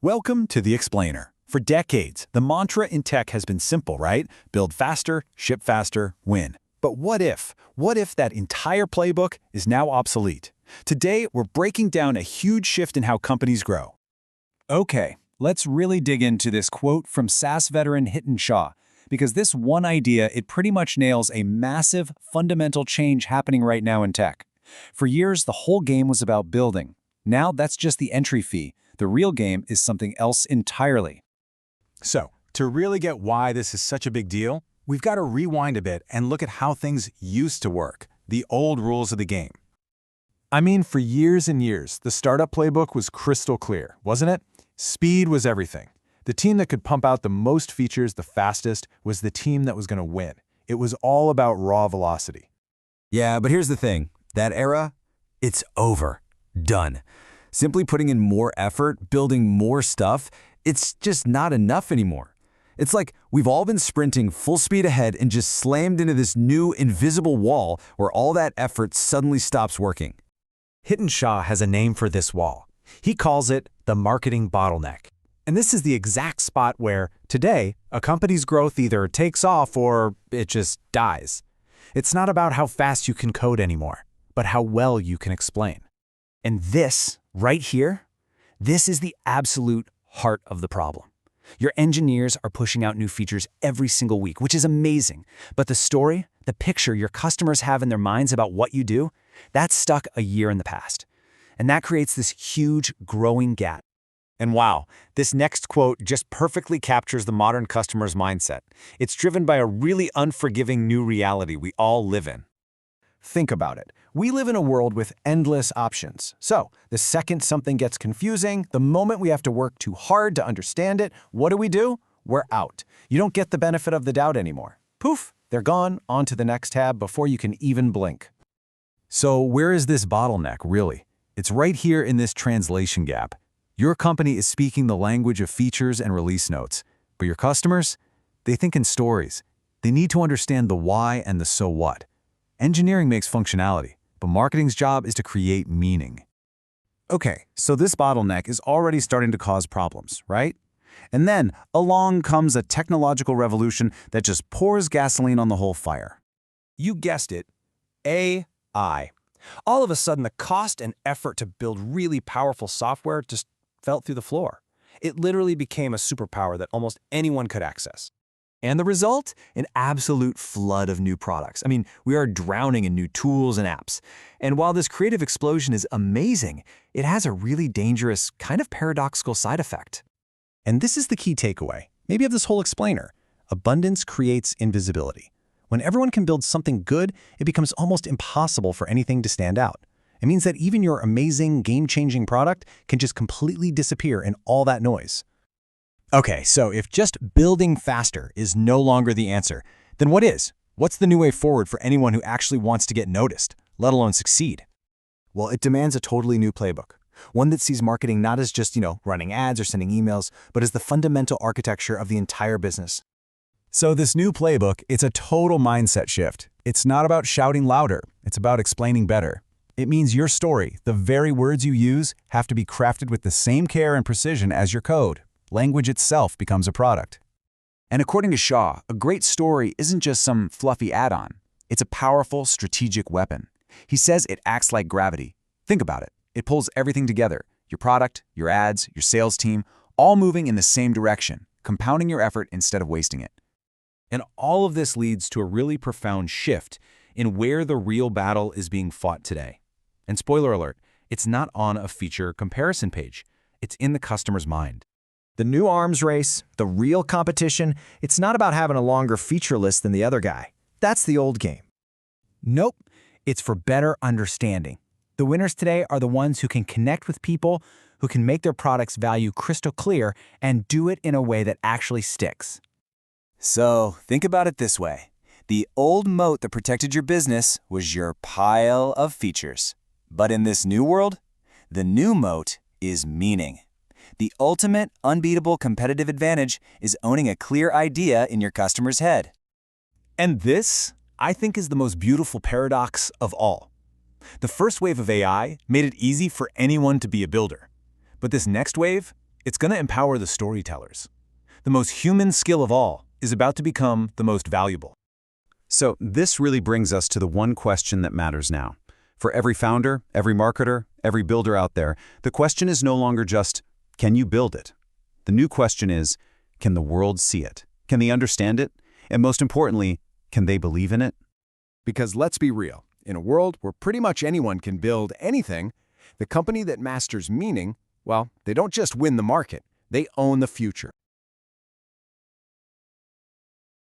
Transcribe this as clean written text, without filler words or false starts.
Welcome to The Explainer. For decades, the mantra in tech has been simple, right? Build faster, ship faster, win. But what if? What if that entire playbook is now obsolete? Today, we're breaking down a huge shift in how companies grow. Okay, let's really dig into this quote from SaaS veteran Hiten Shah, because this one idea, it pretty much nails a massive, fundamental change happening right now in tech. For years, the whole game was about building. Now that's just the entry fee. The real game is something else entirely. So, to really get why this is such a big deal, we've got to rewind a bit and look at how things used to work, the old rules of the game. I mean, for years and years, the startup playbook was crystal clear, wasn't it? Speed was everything. The team that could pump out the most features the fastest was the team that was going to win. It was all about raw velocity. Yeah, but here's the thing. That era, it's over. Done. Simply putting in more effort, building more stuff, it's just not enough anymore. It's like we've all been sprinting full speed ahead and just slammed into this new invisible wall where all that effort suddenly stops working. Hiten Shah has a name for this wall. He calls it the marketing bottleneck. And this is the exact spot where, today, a company's growth either takes off or it just dies. It's not about how fast you can code anymore, but how well you can explain. And this, right here, this is the absolute heart of the problem. Your engineers are pushing out new features every single week, which is amazing. But the story, the picture your customers have in their minds about what you do, that's stuck a year in the past. And that creates this huge, growing gap. And wow, this next quote just perfectly captures the modern customer's mindset. It's driven by a really unforgiving new reality we all live in. Think about it. We live in a world with endless options. So, the second something gets confusing, the moment we have to work too hard to understand it, what do? We're out. You don't get the benefit of the doubt anymore. Poof, they're gone, on to the next tab before you can even blink. So where is this bottleneck, really? It's right here in this translation gap. Your company is speaking the language of features and release notes, but your customers, they think in stories. They need to understand the why and the so what. Engineering makes functionality, but marketing's job is to create meaning. Okay, so this bottleneck is already starting to cause problems, right? And then along comes a technological revolution that just pours gasoline on the whole fire. You guessed it, AI. All of a sudden, the cost and effort to build really powerful software just fell through the floor. It literally became a superpower that almost anyone could access. And the result? An absolute flood of new products. I mean, we are drowning in new tools and apps. And while this creative explosion is amazing, it has a really dangerous, kind of paradoxical side effect. And this is the key takeaway, maybe of this whole explainer. Abundance creates invisibility. When everyone can build something good, it becomes almost impossible for anything to stand out. It means that even your amazing, game-changing product can just completely disappear in all that noise. Okay, so if just building faster is no longer the answer, then what is? What's the new way forward for anyone who actually wants to get noticed, let alone succeed? Well, it demands a totally new playbook. One that sees marketing not as just, running ads or sending emails, but as the fundamental architecture of the entire business. So this new playbook, it's a total mindset shift. It's not about shouting louder, it's about explaining better. It means your story, the very words you use, have to be crafted with the same care and precision as your code. Language itself becomes a product. And according to Shah, a great story isn't just some fluffy add-on. It's a powerful, strategic weapon. He says it acts like gravity. Think about it. It pulls everything together. Your product, your ads, your sales team, all moving in the same direction, compounding your effort instead of wasting it. And all of this leads to a really profound shift in where the real battle is being fought today. And spoiler alert, it's not on a feature comparison page. It's in the customer's mind. The new arms race, the real competition, it's not about having a longer feature list than the other guy. That's the old game. Nope, it's for better understanding. The winners today are the ones who can connect with people, who can make their product's value crystal clear, and do it in a way that actually sticks. So, think about it this way. The old moat that protected your business was your pile of features. But in this new world, the new moat is meaning. The ultimate, unbeatable competitive advantage is owning a clear idea in your customer's head. And this, I think, is the most beautiful paradox of all. The first wave of AI made it easy for anyone to be a builder. But this next wave, It's going to empower the storytellers. The most human skill of all is about to become the most valuable. So this really brings us to the one question that matters now. For every founder, every marketer, every builder out there, the question is no longer just, can you build it? The new question is, can the world see it? Can they understand it? And most importantly, can they believe in it? Because let's be real, in a world where pretty much anyone can build anything, the company that masters meaning, well, they don't just win the market, they own the future.